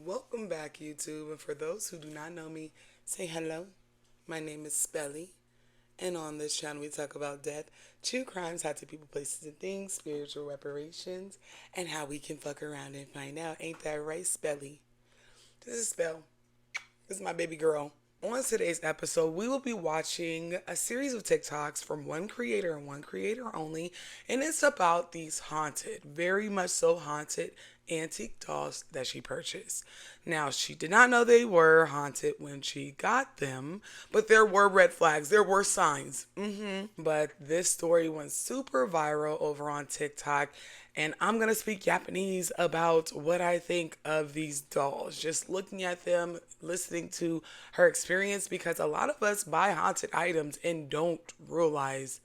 Welcome back, YouTube. And for those who do not know me, say hello. My name is Spelly. And on this channel, we talk about death, true crimes, how to people, places, and things, spiritual reparations, and how we can fuck around and find out. Ain't that right, Spelly? This is Spell. This is my baby girl. On today's episode, we will be watching a series of TikToks from one creator and one creator only, and it's about these haunted, very much so haunted, antique dolls that she purchased. Now, she did not know they were haunted when she got them, but there were red flags, there were signs. But this story went super viral over on TikTok, and I'm going to speak Japanese about what I think of these dolls. Just looking at them, listening to her experience, because a lot of us buy haunted items and don't realize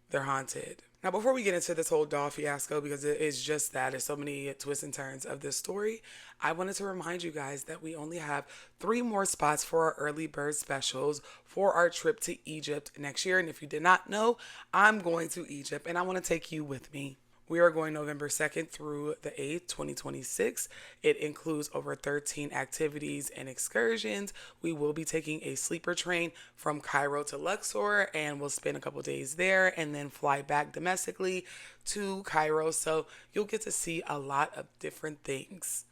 they're haunted. Now, before we get into this whole doll fiasco, because it is just that, there's so many twists and turns of this story, I wanted to remind you guys that we only have 3 more spots for our early bird specials for our trip to Egypt next year. And if you did not know, I'm going to Egypt and I want to take you with me. We are going November 2nd through the 8th, 2026. It includes over 13 activities and excursions. We will be taking a sleeper train from Cairo to Luxor, and we'll spend a couple days there and then fly back domestically to Cairo. So you'll get to see a lot of different things.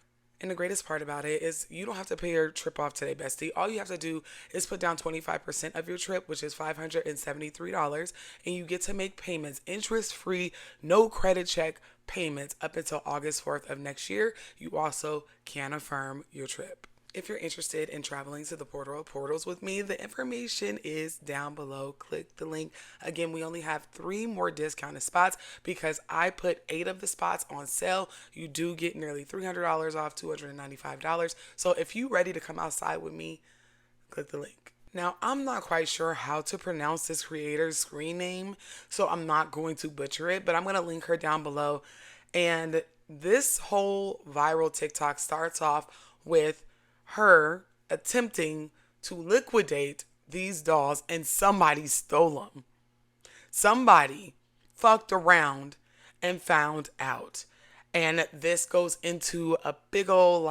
And the greatest part about it is you don't have to pay your trip off today, bestie. All you have to do is put down 25% of your trip, which is $573, and you get to make payments interest-free, no credit check payments up until August 4th of next year. You also can affirm your trip. If you're interested in traveling to the Portal of Portals with me, the information is down below. Click the link. Again, we only have 3 more discounted spots because I put 8 of the spots on sale. You do get nearly $300 off, $295. So if you're ready to come outside with me, click the link. Now, I'm not quite sure how to pronounce this creator's screen name, so I'm not going to butcher it, but I'm going to link her down below. And this whole viral TikTok starts off with her attempting to liquidate these dolls, and somebody stole them. Somebody fucked around and found out. And this goes into a big old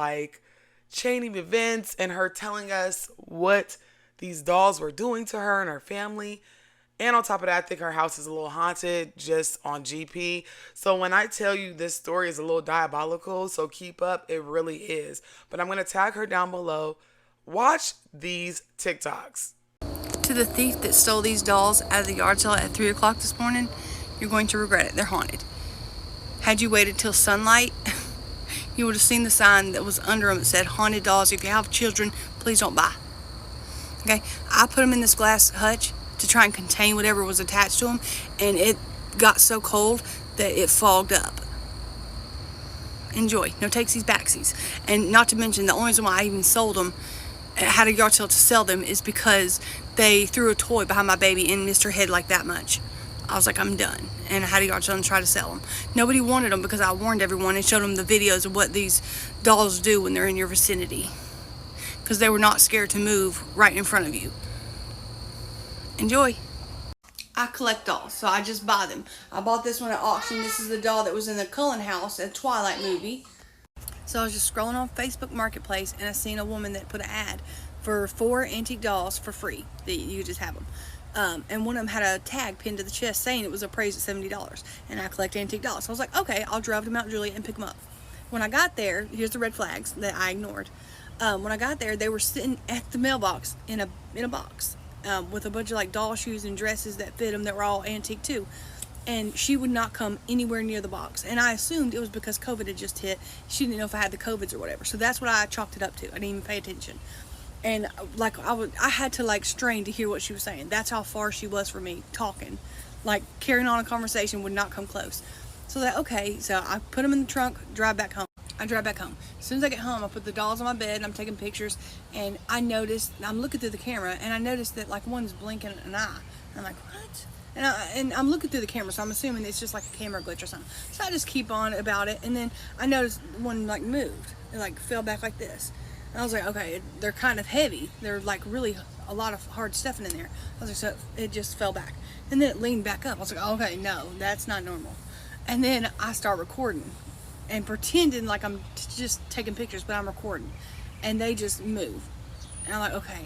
chain of events, and her telling us what these dolls were doing to her and her family. And on top of that, I think her house is a little haunted just on GP. So when I tell you this story is a little diabolical, so keep up, it really is. But I'm going to tag her down below. Watch these TikToks. To the thief that stole these dolls out of the yard sale at 3 o'clock this morning, you're going to regret it. They're haunted. Had you waited till sunlight, you would have seen the sign that was under them that said, "Haunted dolls. If you have children, please don't buy." Okay? I put them in this glass hutch to try and contain whatever was attached to them, and it got so cold that it fogged up. Enjoy. No takesies, backsies. And not to mention, the only reason why I even sold them, had a yard sale to sell them, is because they threw a toy behind my baby and missed her head like that much. I was like, I'm done. And I had a yard sale and tried to sell them. Nobody wanted them because I warned everyone and showed them the videos of what these dolls do when they're in your vicinity, because they were not scared to move right in front of you. Enjoy. I collect dolls, so I just buy them. I bought this one at auction. This is the doll that was in the Cullen house, a Twilight movie. So I was just scrolling on Facebook Marketplace, and I seen a woman that put an ad for 4 antique dolls for free. That you could just have them. And one of them had a tag pinned to the chest saying it was appraised at $70. And I collect antique dolls. So I was like, okay, I'll drive to Mount Juliet and pick them up. When I got there, here's the red flags that I ignored. When I got there, they were sitting at the mailbox in a box. With a bunch of doll shoes and dresses that fit them that were all antique too. And she would not come anywhere near the box. And I assumed it was because COVID had just hit. She didn't know if I had the COVIDs or whatever. So that's what I chalked it up to. I didn't even pay attention. And I had to strain to hear what she was saying. That's how far she was from me talking. Carrying on a conversation would not come close. So so I put them in the trunk, drive back home. I drive back home. As soon as I get home, I put the dolls on my bed and I'm taking pictures, and I noticed, I'm looking through the camera, and I noticed that one's blinking an eye. I'm like, what? And I'm looking through the camera, so I'm assuming it's just a camera glitch or something. So I just keep on about it, and then I noticed one moved. It fell back like this. And I was like, okay, they're kind of heavy. They're really a lot of hard stuffing in there. I was like, so it just fell back. And then it leaned back up. I was like, okay, no, that's not normal. And then I start recording and pretending like I'm just taking pictures, but I'm recording. And they just move. And I'm like, okay.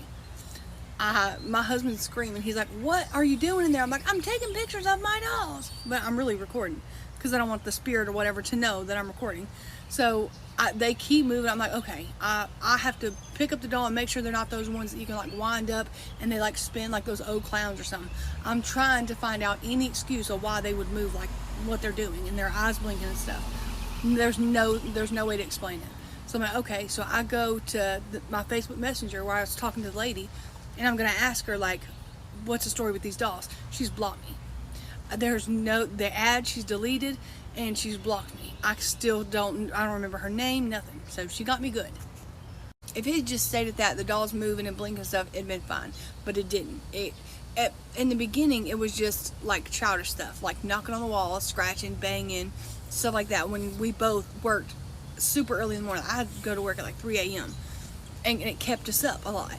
My husband's screaming. He's like, what are you doing in there? I'm like, I'm taking pictures of my dolls. But I'm really recording because I don't want the spirit or whatever to know that I'm recording. So they keep moving. I'm like, okay, I have to pick up the doll and make sure they're not those ones that you can like wind up and they like spin like those old clowns or something. I'm trying to find out any excuse of why they would move like what they're doing and their eyes blinking and stuff. There's no way to explain it. So I'm like, okay. So I go to my Facebook Messenger where I was talking to the lady, and I'm gonna ask her like, what's the story with these dolls? She's blocked me. The ad she's deleted, and she's blocked me. I don't remember her name, nothing. So she got me good. If it had just stated that the dolls moving and blinking and stuff, it'd been fine, but it didn't. In the beginning, it was just like childish stuff, like knocking on the walls, scratching, banging, stuff like that. When we both worked super early in the morning, I had to go to work at like 3 a.m. and it kept us up a lot.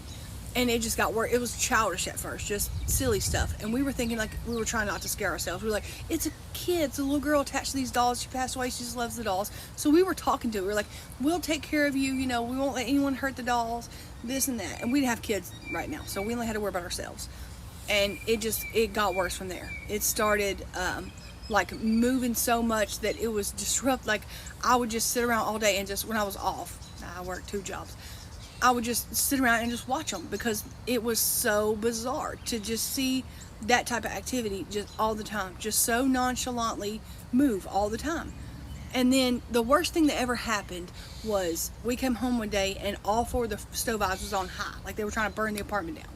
And it just got worse. It was childish at first, just silly stuff. And we were thinking, like, we were trying not to scare ourselves. We were like, it's a kid, it's a little girl attached to these dolls. She passed away, she just loves the dolls. So we were talking to her. We were like, we'll take care of you, we won't let anyone hurt the dolls, this and that. And we didn't have kids right now, so we only had to worry about ourselves. And it got worse from there. It started, like, moving so much that it was disrupt. Like, I would just sit around all day and just, when I was off, I worked 2 jobs, I would just sit around and just watch them because it was so bizarre to just see that type of activity just all the time, just so nonchalantly move all the time. And then the worst thing that ever happened was we came home one day and all 4 of the stove eyes was on high, like they were trying to burn the apartment down.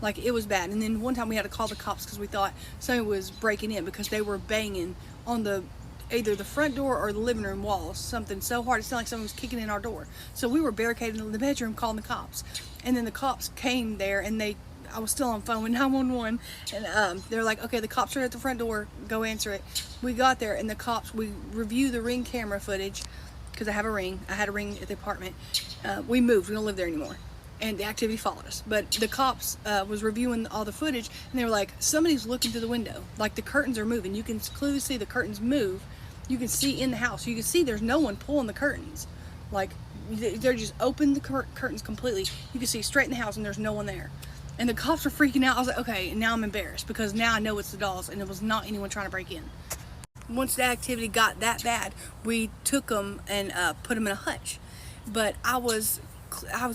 Like, it was bad. And then one time we had to call the cops because we thought somebody was breaking in because they were banging on either the front door or the living room walls, something so hard it sounded like someone was kicking in our door. So we were barricaded in the bedroom calling the cops. And then the cops came there and I was still on phone with 911, and they're like, okay, the cops are at the front door, go answer it. We got there and we reviewed the Ring camera footage because I had a Ring at the apartment. We moved, we don't live there anymore. And the activity followed us. But the cops was reviewing all the footage, and they were like, somebody's looking through the window. Like, the curtains are moving. You can clearly see the curtains move. You can see in the house. You can see there's no one pulling the curtains. Like, they're just open the curtains completely. You can see straight in the house, and there's no one there. And the cops were freaking out. I was like, okay, and now I'm embarrassed because now I know it's the dolls, and it was not anyone trying to break in. Once the activity got that bad, we took them and put them in a hutch. But I was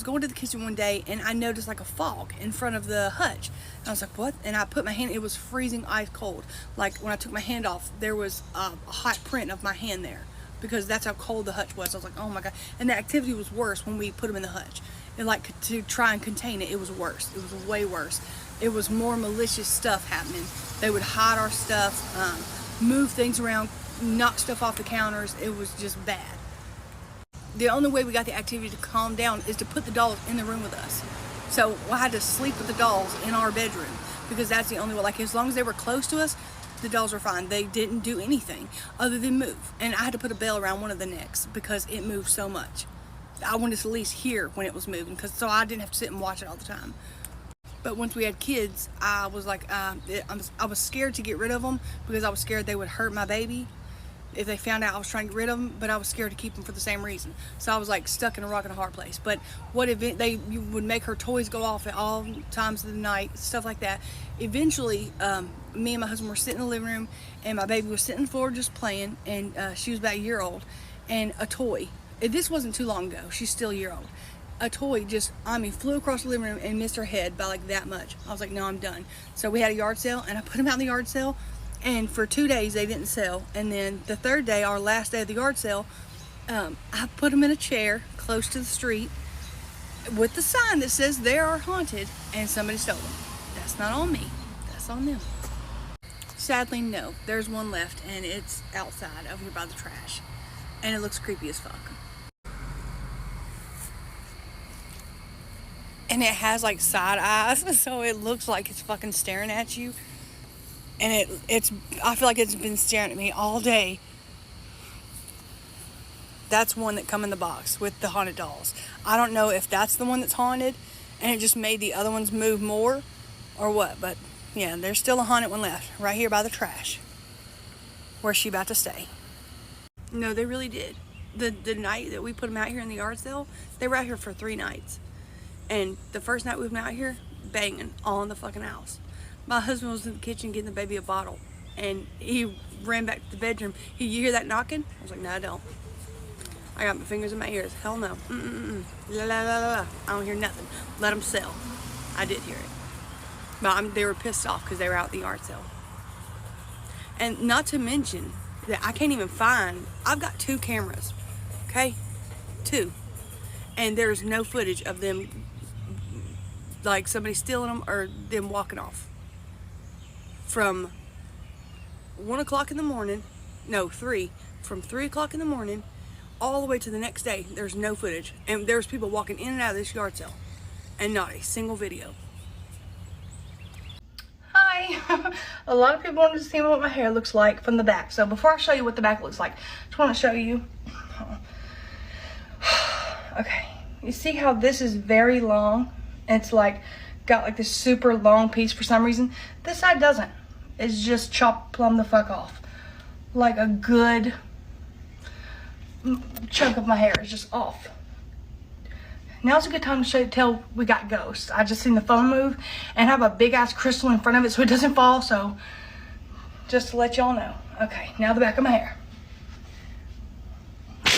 going to the kitchen one day and I noticed like a fog in front of the hutch. And I was like, what? And I put my hand, it was freezing ice cold. Like, when I took my hand off, there was a hot print of my hand there because that's how cold the hutch was. I was like, oh my God. And the activity was worse when we put them in the hutch. And like, to try and contain it, it was worse. It was way worse. It was more malicious stuff happening. They would hide our stuff, move things around, knock stuff off the counters. It was just bad. The only way we got the activity to calm down is to put the dolls in the room with us. So I had to sleep with the dolls in our bedroom because that's the only way. Like, as long as they were close to us, the dolls were fine. They didn't do anything other than move. And I had to put a bell around one of the necks because it moved so much. I wanted to at least hear when it was moving, so I didn't have to sit and watch it all the time. But once we had kids, I was like, I was scared to get rid of them because I was scared they would hurt my baby if they found out I was trying to get rid of them, but I was scared to keep them for the same reason. So I was like stuck in a rock and a hard place. But you would make her toys go off at all times of the night, stuff like that. Eventually, me and my husband were sitting in the living room, and my baby was sitting on the floor just playing, and she was about a year old, and a toy. This wasn't too long ago. She's still a year old. A toy flew across the living room and missed her head by like that much. I was like, no, I'm done. So we had a yard sale, and I put them out in the yard sale. And for 2 days, they didn't sell. And then the third day, our last day of the yard sale, I put them in a chair close to the street with the sign that says they are haunted, and somebody stole them. That's not on me. That's on them. Sadly, no. There's one left, and it's outside over here by the trash. And it looks creepy as fuck. And it has like side eyes, so it looks like it's fucking staring at you. And I feel like it's been staring at me all day. That's one that come in the box with the haunted dolls. I don't know if that's the one that's haunted and it just made the other ones move more or what. But yeah, there's still a haunted one left right here by the trash. Where's she about to stay? No, they really did. the night that we put them out here in the yard sale, they were out here for 3 nights. And the first night we went out here, banging on the fucking house. My husband was in the kitchen getting the baby a bottle, and he ran back to the bedroom. You hear that knocking? I was like, no, I don't. I got my fingers in my ears. Hell no. La la la la. I don't hear nothing. Let them sell. I did hear it. But they were pissed off because they were out at the yard sale. And not to mention that I can't even find, I've got 2 cameras, okay? 2. And there's no footage of them, like somebody stealing them or them walking off. From 1 o'clock in the morning, no, 3, from 3 o'clock in the morning all the way to the next day, there's no footage. And there's people walking in and out of this yard sale and not a single video. Hi. A lot of people wanted to see what my hair looks like from the back. So before I show you what the back looks like, I just want to show you. Okay. You see how this is very long? It's like got like this super long piece for some reason. This side doesn't. It's just chopped plumb the fuck off. Like a good chunk of my hair is just off. Now's a good time to tell we got ghosts. I just seen the phone move and have a big ass crystal in front of it so it doesn't fall. So just to let y'all know. Okay, now the back of my hair.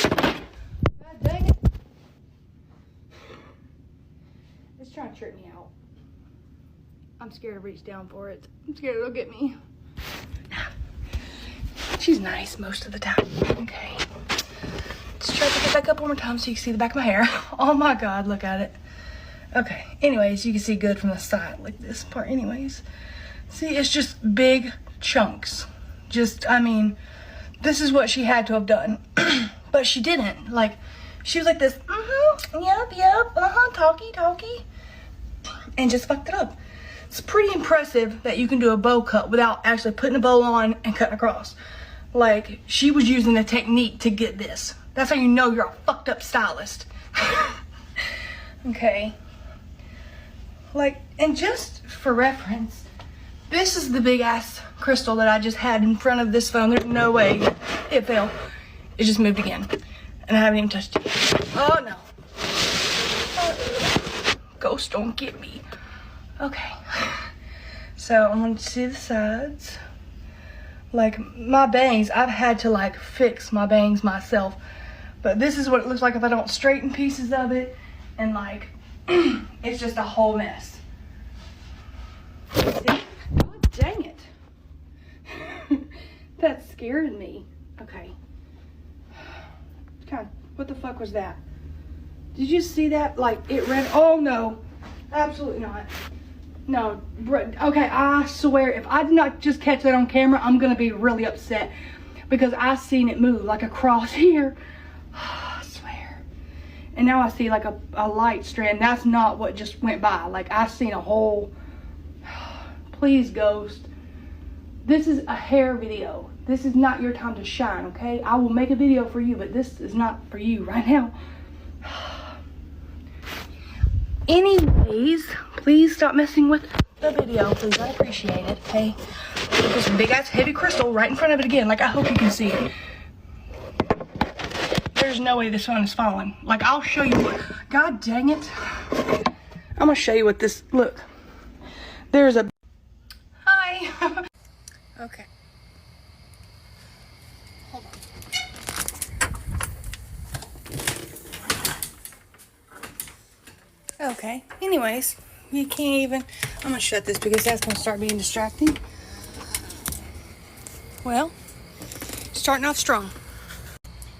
God dang it. It's trying to trip me out. I'm scared to reach down for it. I'm scared it'll get me. She's nice most of the time. Okay. Let's try to pick it back up one more time so you can see the back of my hair. Oh my God, look at it. Okay, anyways, you can see good from the side, like this part anyways. See, it's just big chunks. Just, I mean, this is what she had to have done. But she didn't. Like, she was like this, yep, talkie. And just fucked it up. It's pretty impressive that you can do a bow cut without actually putting a bow on and cutting across. Like, she was using a technique to get this. That's how you know you're a fucked up stylist. Okay. Like, and just for reference, this is the big ass crystal that I just had in front of this phone. There's no way it fell. It just moved again. And I haven't even touched it. Oh no. Ghost don't get me. Okay. So I'm going to see the sides. Like my bangs, I've had to like fix my bangs myself. But this is what it looks like if I don't straighten pieces of it. And like, it's just a whole mess. See? God dang it. That scared me. Okay. God, what the fuck was that? Did you see that? Like, it ran, oh no. Absolutely not. No, okay, I swear, if I did not just catch that on camera, I'm gonna be really upset. Because I seen it move, like across here. I swear. And now I see like a light strand. That's not what just went by. Like, I seen a whole, please ghost. This is a hair video. This is not your time to shine, okay? I will make a video for you, but this is not for you right now. Anyways, please stop messing with the video, please. I appreciate it, okay? There's a big ass heavy crystal right in front of it again. Like, I hope you can see it. There's no way this one is falling. Like, I'll show you what, God dang it. I'm gonna show you what this, look. There's a, hi. Okay. Hold on. Okay, anyways, you can't even, I'm gonna shut this because that's gonna start being distracting. Well, starting off strong.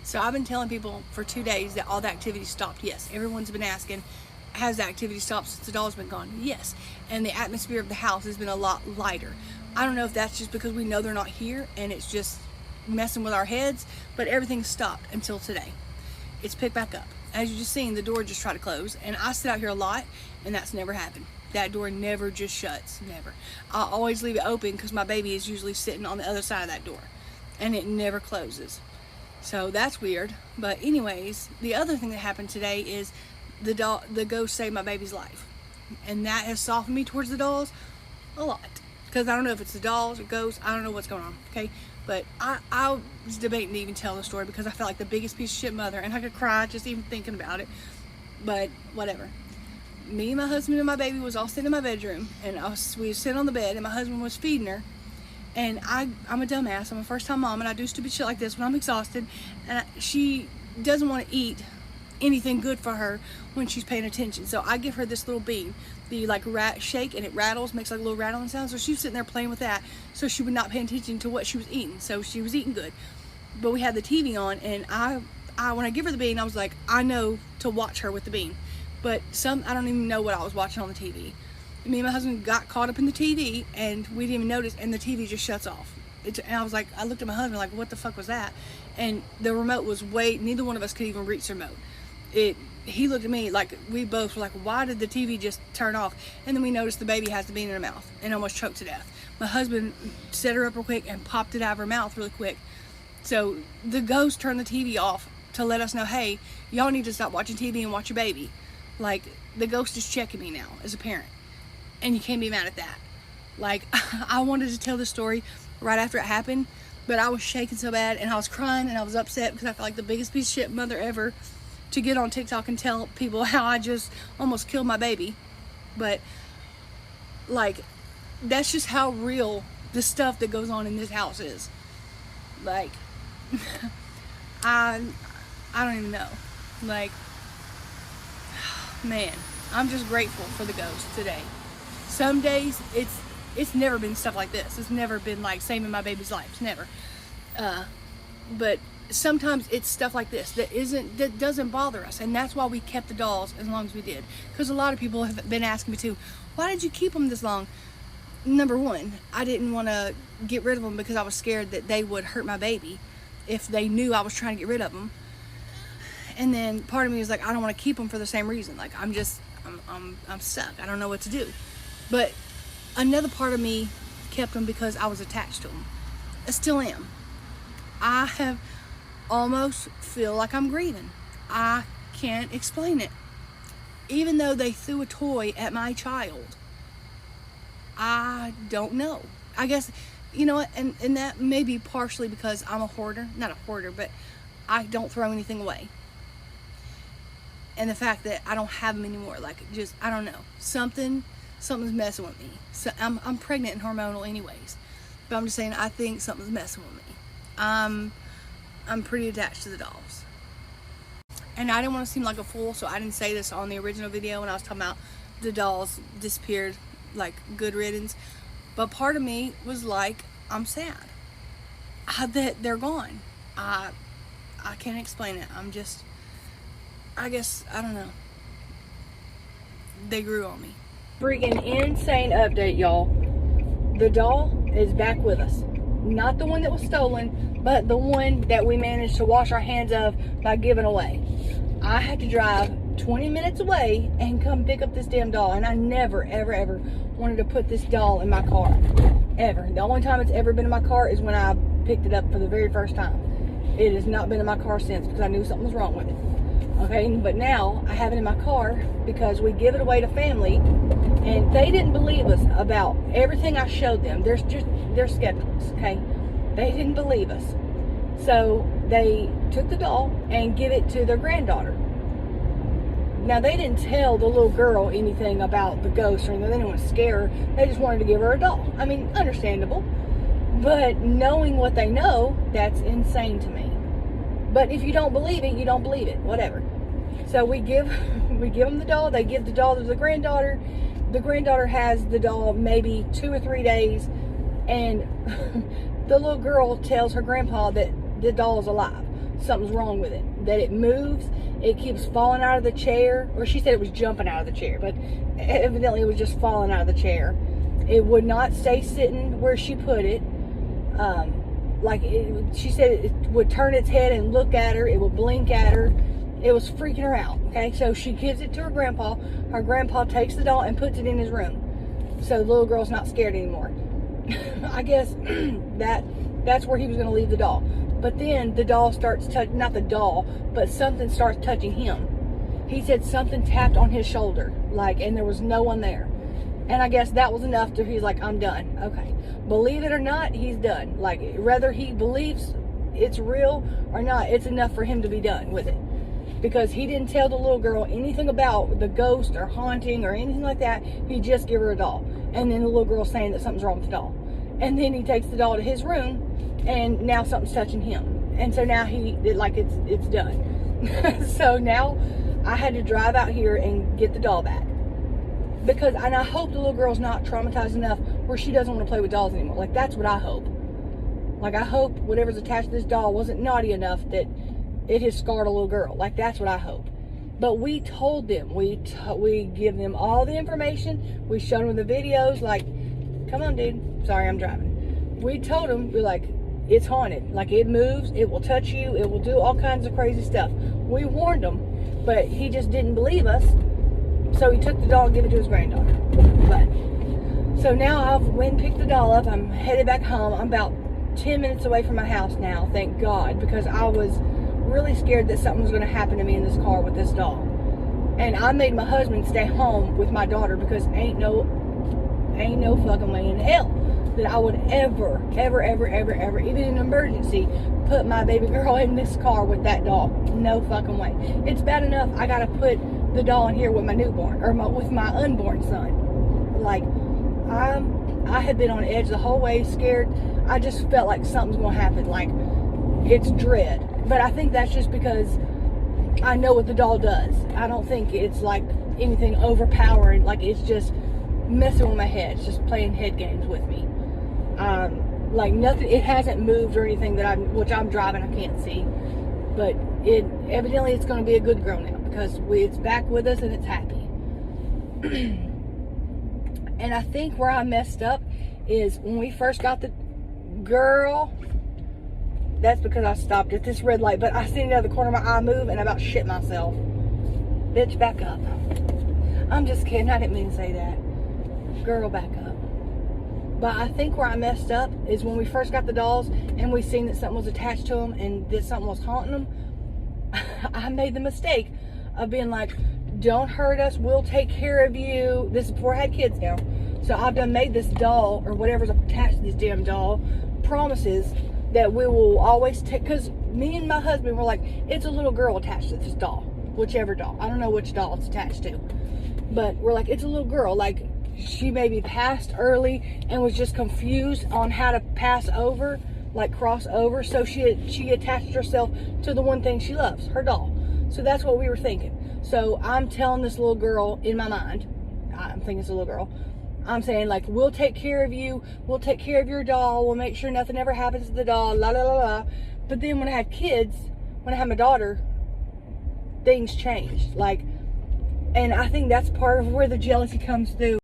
So I've been telling people for 2 days that all the activity stopped. Yes, everyone's been asking, has the activity stopped since the doll's been gone? Yes, and the atmosphere of the house has been a lot lighter. I don't know if that's just because we know they're not here and it's just messing with our heads, but everything stopped until today. It's picked back up. As you just seen, the door just tried to close, and I sit out here a lot, and that's never happened. That door never just shuts, never. I always leave it open because my baby is usually sitting on the other side of that door, and it never closes. So that's weird. But anyways, the other thing that happened today is the ghost saved my baby's life, and that has softened me towards the dolls a lot. Because I don't know if it's the dolls or ghosts, I don't know what's going on, okay? But I was debating to even tell the story because I felt like the biggest piece of shit mother, and I could cry just even thinking about it. But whatever. Me and my husband and my baby was all sitting in my bedroom, and we was sitting on the bed, and my husband was feeding her. And I'm a dumbass. I'm a first-time mom, and I do stupid shit like this when I'm exhausted. And she doesn't want to eat anything good for her when she's paying attention. So I give her this little bean. The like rat shake, and it rattles, makes like a little rattling sound. So she was sitting there playing with that, so she would not pay attention to what she was eating. So she was eating good. But we had the TV on, and I when I give her the bean, I was like, I know to watch her with the bean. But I don't even know what I was watching on the TV. Me and my husband got caught up in the TV, and we didn't even notice, and the TV just shuts off. And I was like, I looked at my husband like, what the fuck was that? And the remote was neither one of us could even reach the remote. He looked at me like, we both were like, why did the TV just turn off? And then we noticed the baby has the bean in her mouth and almost choked to death. My husband set her up real quick and popped it out of her mouth really quick. So the ghost turned the TV off to let us know, hey, y'all need to stop watching TV and watch your baby. Like, the ghost is checking me now as a parent. And you can't be mad at that. Like, I wanted to tell the story right after it happened, but I was shaking so bad, and I was crying, and I was upset because I felt like the biggest piece of shit mother ever to get on TikTok and tell people how I just almost killed my baby. But, like, that's just how real the stuff that goes on in this house is. Like, I don't even know. Like, man, I'm just grateful for the ghost today. Some days it's never been stuff like this. It's never been like saving my baby's life. It's never. But sometimes it's stuff like this that doesn't bother us, and that's why we kept the dolls as long as we did. Because a lot of people have been asking me too, why did you keep them this long? Number one, I didn't want to get rid of them because I was scared that they would hurt my baby if they knew I was trying to get rid of them. And then part of me was like, I don't want to keep them for the same reason. Like, I'm stuck. I don't know what to do. But another part of me kept them because I was attached to them. I still am. I have almost feel like I'm grieving. I can't explain it. Even though they threw a toy at my child, I don't know. I guess, you know what, and that may be partially because I'm a hoarder. Not a hoarder, but I don't throw anything away. And the fact that I don't have them anymore, like, just, I don't know. Something's messing with me. So I'm pregnant and hormonal anyways. But I'm just saying, I think something's messing with me. I'm pretty attached to the dolls. And I didn't want to seem like a fool, so I didn't say this on the original video when I was talking about the dolls disappeared, like, good riddance. But part of me was like, I'm sad that they're gone. I can't explain it. I guess, I don't know. They grew on me. Freaking insane update, y'all. The doll is back with us. Not the one that was stolen, but the one that we managed to wash our hands of by giving away. I had to drive 20 minutes away and come pick up this damn doll, and I never, ever, ever wanted to put this doll in my car. Ever. The only time it's ever been in my car is when I picked it up for the very first time. It has not been in my car since because I knew something was wrong with it. Okay, but now I have it in my car because we give it away to family, and they didn't believe us about everything I showed them. They're skeptics, okay? They didn't believe us. So they took the doll and give it to their granddaughter. Now, they didn't tell the little girl anything about the ghost or anything. They didn't want to scare her. They just wanted to give her a doll. I mean, understandable. But knowing what they know, that's insane to me. But if you don't believe it, you don't believe it. Whatever. So we give them the doll. They give the doll to the granddaughter. The granddaughter has the doll maybe 2 or 3 days. And the little girl tells her grandpa that the doll is alive. Something's wrong with it. That it moves. It keeps falling out of the chair. Or she said it was jumping out of the chair. But evidently it was just falling out of the chair. It would not stay sitting where she put it. She said it would turn its head and look at her. It would blink at her. It was freaking her out. Okay, so she gives it to her grandpa. Her grandpa takes the doll and puts it in his room. So the little girl's not scared anymore. I guess that's where he was going to leave the doll. But then the doll starts not the doll, but something starts touching him. He said something tapped on his shoulder, and there was no one there. And I guess that was enough to, he's like, I'm done. Okay. Believe it or not, he's done. Like, whether he believes it's real or not, it's enough for him to be done with it. Because he didn't tell the little girl anything about the ghost or haunting or anything like that. He just gave her a doll. And then the little girl's saying that something's wrong with the doll. And then he takes the doll to his room, and now something's touching him. And so now it's done. So now I had to drive out here and get the doll back. And I hope the little girl's not traumatized enough where she doesn't want to play with dolls anymore. Like, that's what I hope. Like, I hope whatever's attached to this doll wasn't naughty enough that it has scarred a little girl. Like, that's what I hope. But we told them. We give them all the information. We showed them the videos. Like, come on, dude. Sorry, I'm driving. We told them, we're like, it's haunted. Like, it moves. It will touch you. It will do all kinds of crazy stuff. We warned him, but he just didn't believe us. So he took the doll and gave it to his granddaughter. So now I've went and picked the doll up. I'm headed back home. I'm about 10 minutes away from my house now, thank God, because I was really scared that something was going to happen to me in this car with this doll. And I made my husband stay home with my daughter because ain't no fucking way in hell that I would ever, even in an emergency, put my baby girl in this car with that doll. No fucking way. It's bad enough I gotta put the doll in here with my newborn, or with my unborn son. Like, I had been on edge the whole way, scared. I just felt like something's gonna happen. Like, it's dread. But I think that's just because I know what the doll does. I don't think it's like anything overpowering. Like, it's just messing with my head. It's just playing head games with me. Like, nothing, it hasn't moved or anything which I'm driving, I can't see. But evidently it's going to be a good girl now because it's back with us and it's happy. And I think where I messed up is when we first got the girl. That's because I stopped at this red light, but I seen it out of the corner of my eye move and I about shit myself. Bitch, back up. I'm just kidding. I didn't mean to say that. Girl, back up. But I think where I messed up is when we first got the dolls and we seen that something was attached to them and that something was haunting them. I made the mistake of being like, don't hurt us, we'll take care of you. This is before I had kids now. So I've done made this doll, or whatever's attached to this damn doll, promises that we will always take, because me and my husband were like, it's a little girl attached to this doll. Whichever doll. I don't know which doll it's attached to. But we're like, it's a little girl. Like, she maybe passed early and was just confused on how to pass over, like cross over. So she attached herself to the one thing she loves, her doll. So that's what we were thinking. So I'm telling this little girl in my mind, I'm thinking it's a little girl, I'm saying, like, we'll take care of you, we'll take care of your doll, we'll make sure nothing ever happens to the doll, la la la la. But then when I had kids, when I had my daughter, things changed. Like, and I think that's part of where the jealousy comes through.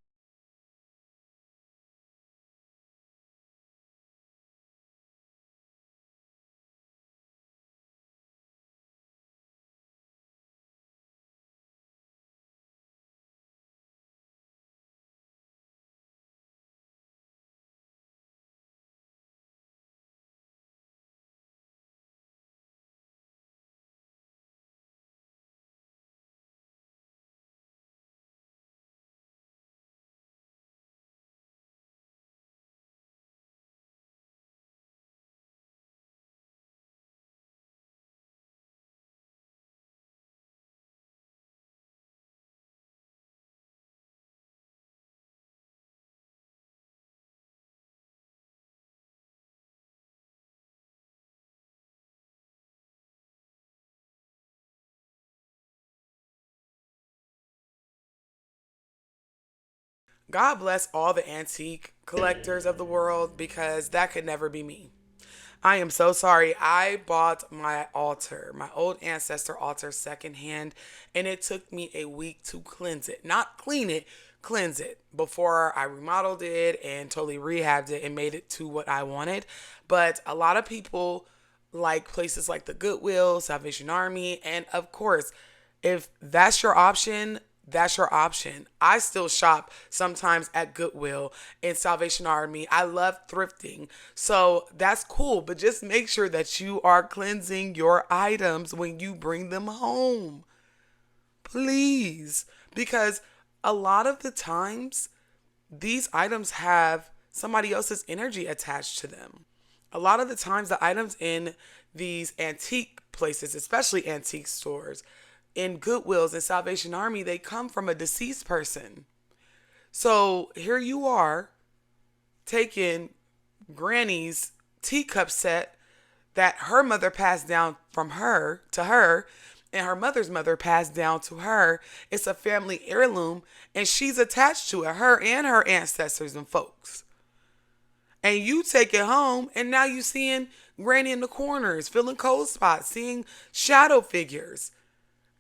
God bless all the antique collectors of the world because that could never be me. I am so sorry. I bought my altar, my old ancestor altar secondhand, and it took me a week to cleanse it. Not clean it, cleanse it before I remodeled it and totally rehabbed it and made it to what I wanted. But a lot of people like places like the Goodwill, Salvation Army, and of course, if that's your option, that's your option. I still shop sometimes at Goodwill and Salvation Army. I love thrifting. So that's cool, but just make sure that you are cleansing your items when you bring them home. Please. Because a lot of the times these items have somebody else's energy attached to them. A lot of the times, the items in these antique places, especially antique stores, in Goodwills and Salvation Army, they come from a deceased person. So here you are taking Granny's teacup set that her mother passed down from her to her, and her mother's mother passed down to her. It's a family heirloom, and she's attached to it, her and her ancestors and folks. And you take it home, and now you seeing Granny in the corners, feeling cold spots, seeing shadow figures.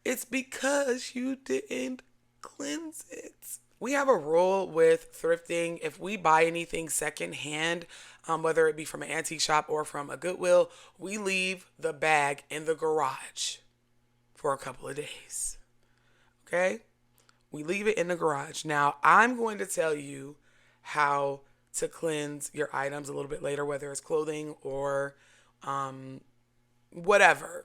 It's because you didn't cleanse it. We have a rule with thrifting. If we buy anything secondhand, whether it be from an antique shop or from a Goodwill, we leave the bag in the garage for a couple of days. Okay? We leave it in the garage. Now, I'm going to tell you how to cleanse your items a little bit later, whether it's clothing or whatever,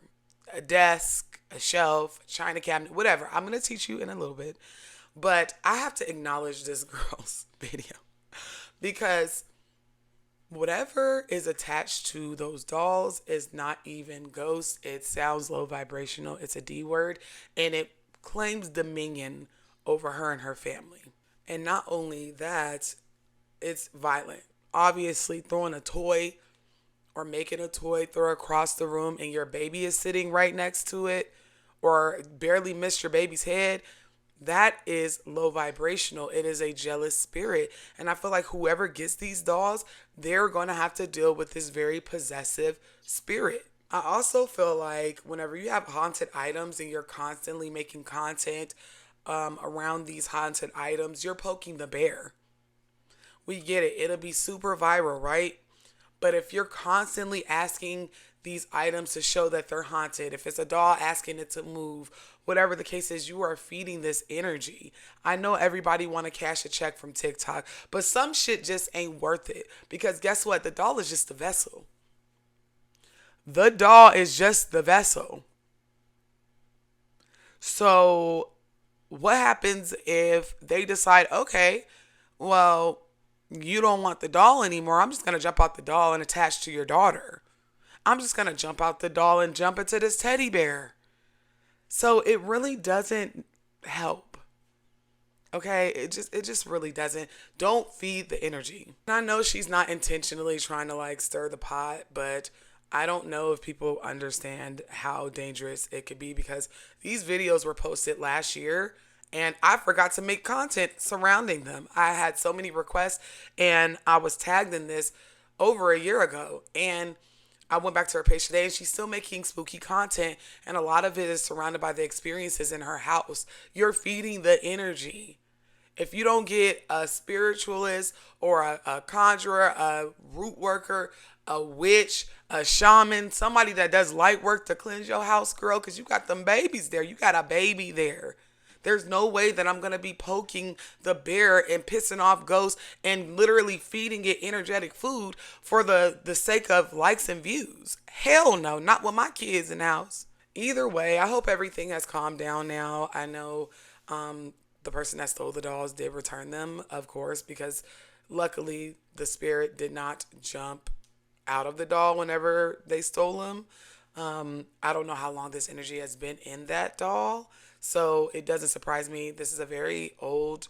a desk, a shelf, a china cabinet, whatever. I'm going to teach you in a little bit. But I have to acknowledge this girl's video because whatever is attached to those dolls is not even ghost. It sounds low vibrational. It's a D word, and it claims dominion over her and her family. And not only that, it's violent. Obviously, throwing a toy or making a toy throw across the room and your baby is sitting right next to it or barely missed your baby's head, that is low vibrational. It is a jealous spirit. And I feel like whoever gets these dolls, they're going to have to deal with this very possessive spirit. I also feel like whenever you have haunted items and you're constantly making content around these haunted items, you're poking the bear. We get it. It'll be super viral, right? But if you're constantly asking these items to show that they're haunted, if it's a doll asking it to move, whatever the case is, you are feeding this energy. I know everybody want to cash a check from TikTok, but some shit just ain't worth it because guess what? The doll is just the vessel. The doll is just the vessel. So what happens if they decide, okay, well, you don't want the doll anymore. I'm just going to jump out the doll and attach to your daughter. I'm just going to jump out the doll and jump into this teddy bear. So it really doesn't help. Okay? It just really doesn't. Don't feed the energy. And I know she's not intentionally trying to like stir the pot, but I don't know if people understand how dangerous it could be because these videos were posted last year and I forgot to make content surrounding them. I had so many requests and I was tagged in this over a year ago. And I went back to her page today and she's still making spooky content. And a lot of it is surrounded by the experiences in her house. You're feeding the energy. If you don't get a spiritualist or a conjurer, a root worker, a witch, a shaman, somebody that does light work to cleanse your house, girl, because you got them babies there. You got a baby there. There's no way that I'm going to be poking the bear and pissing off ghosts and literally feeding it energetic food for the sake of likes and views. Hell no, not with my kids in the house. Either way, I hope everything has calmed down now. I know the person that stole the dolls did return them, of course, because luckily the spirit did not jump out of the doll whenever they stole them. I don't know how long this energy has been in that doll. So it doesn't surprise me. This is a very old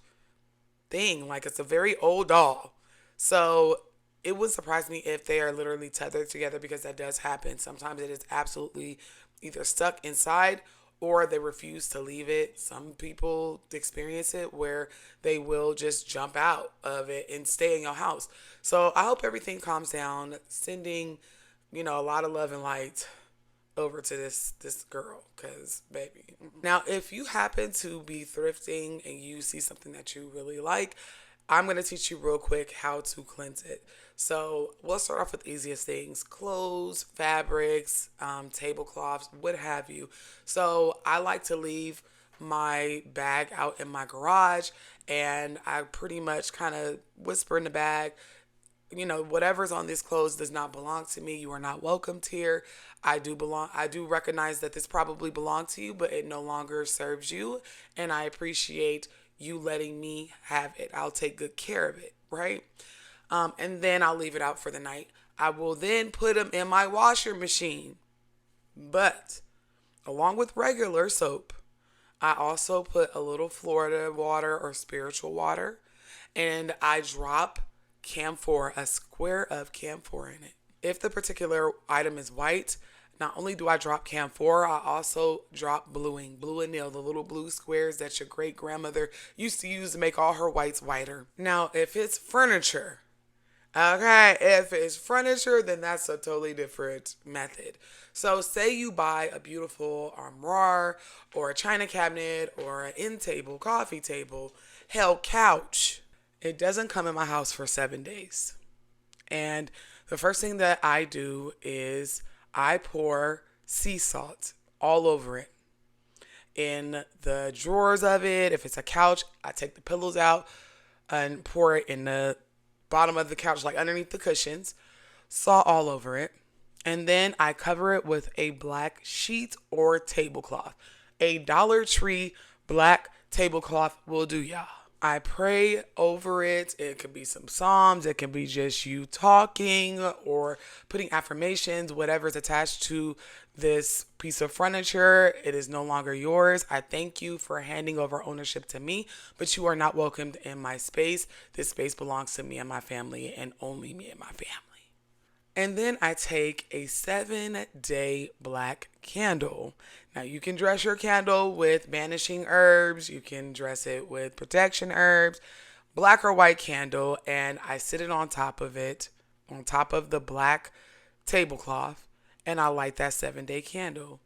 thing. Like it's a very old doll. So it would surprise me if they are literally tethered together because that does happen. Sometimes it is absolutely either stuck inside or they refuse to leave it. Some people experience it where they will just jump out of it and stay in your house. So I hope everything calms down. Sending, a lot of love and light over to this girl because baby. Now if you happen to be thrifting and you see something that you really like, I'm going to teach you real quick how to cleanse it. So we'll start off with the easiest things: clothes, fabrics, tablecloths, what have you. So I like to leave my bag out in my garage and I pretty much kind of whisper in the bag, whatever's on these clothes does not belong to me. You are not welcomed here. I do recognize that this probably belonged to you, but it no longer serves you. And I appreciate you letting me have it. I'll take good care of it, right? And then I'll leave it out for the night. I will then put them in my washer machine. But along with regular soap, I also put a little Florida water or spiritual water, and I drop camphor, a square of camphor in it. If the particular item is white, not only do I drop camphor, I also drop bluing, blue anil, the little blue squares that your great grandmother used to use to make all her whites whiter. Now, if it's furniture, okay, if it's furniture, then that's a totally different method. So, say you buy a beautiful armoire or a china cabinet or an end table, coffee table, hell, couch. It doesn't come in my house for 7 days. And the first thing that I do is I pour sea salt all over it. In the drawers of it, if it's a couch, I take the pillows out and pour it in the bottom of the couch, like underneath the cushions, salt all over it. And then I cover it with a black sheet or tablecloth. A Dollar Tree black tablecloth will do, y'all. I pray over it. It could be some psalms. It can be just you talking or putting affirmations, whatever's attached to this piece of furniture. It is no longer yours. I thank you for handing over ownership to me, but you are not welcomed in my space. This space belongs to me and my family, and only me and my family. And then I take a 7-day black candle. Now, you can dress your candle with banishing herbs. You can dress it with protection herbs, black or white candle. And I sit it on top of it, on top of the black tablecloth. And I light that 7-day candle.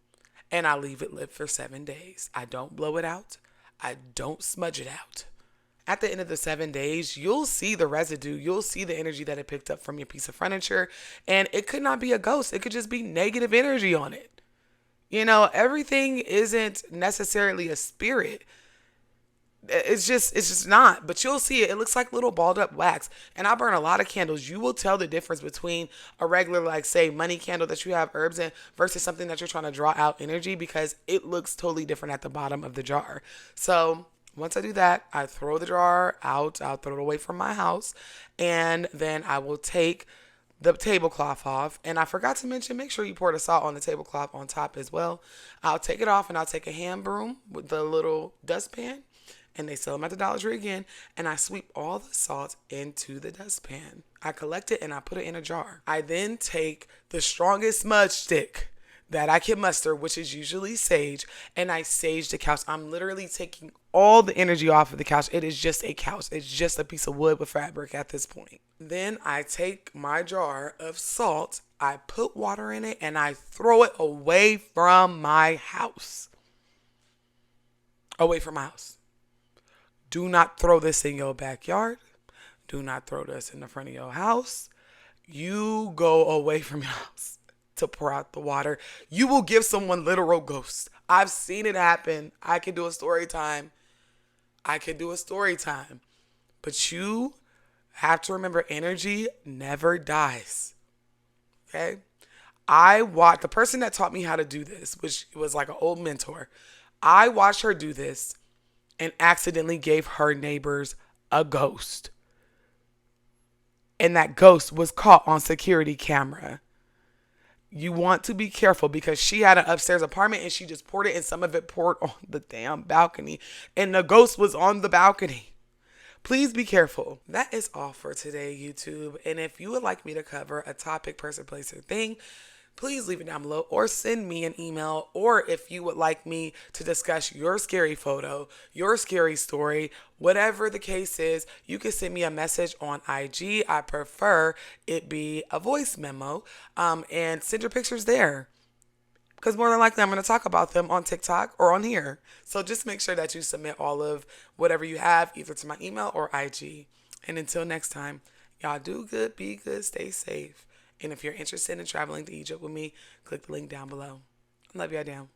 And I leave it lit for 7 days. I don't blow it out. I don't smudge it out. At the end of the 7 days, you'll see the residue. You'll see the energy that it picked up from your piece of furniture. And it could not be a ghost. It could just be negative energy on it. You know, everything isn't necessarily a spirit. It's just not. But you'll see it. It looks like little balled up wax. And I burn a lot of candles. You will tell the difference between a regular, like, say, money candle that you have herbs in versus something that you're trying to draw out energy, because it looks totally different at the bottom of the jar. So once I do that, I throw the jar out. I'll throw it away from my house. And then I will take the tablecloth off. And I forgot to mention, make sure you pour the salt on the tablecloth on top as well. I'll take it off and I'll take a hand broom with the little dustpan. And they sell them at the Dollar Tree again. And I sweep all the salt into the dustpan. I collect it and I put it in a jar. I then take the strongest smudge stick that I can muster, which is usually sage, and I sage the couch. I'm literally taking all the energy off of the couch. It is just a couch. It's just a piece of wood with fabric at this point. Then I take my jar of salt, I put water in it, and I throw it away from my house. Away from my house. Do not throw this in your backyard. Do not throw this in the front of your house. You go away from your house to pour out the water. You will give someone literal ghosts. I've seen it happen. I can do a story time. But you have to remember, energy never dies. Okay? I watched the person that taught me how to do this, which was like an old mentor. I watched her do this and accidentally gave her neighbors a ghost. And that ghost was caught on security camera. You want to be careful, because she had an upstairs apartment and she just poured it, and some of it poured on the damn balcony. And the ghost was on the balcony. Please be careful. That is all for today, YouTube. And if you would like me to cover a topic, person, place, or thing, please leave it down below or send me an email. Or if you would like me to discuss your scary photo, your scary story, whatever the case is, you can send me a message on IG. I prefer it be a voice memo, and send your pictures there, because more than likely I'm going to talk about them on TikTok or on here. So just make sure that you submit all of whatever you have either to my email or IG. And until next time, y'all do good, be good, stay safe. And if you're interested in traveling to Egypt with me, click the link down below. I love y'all down.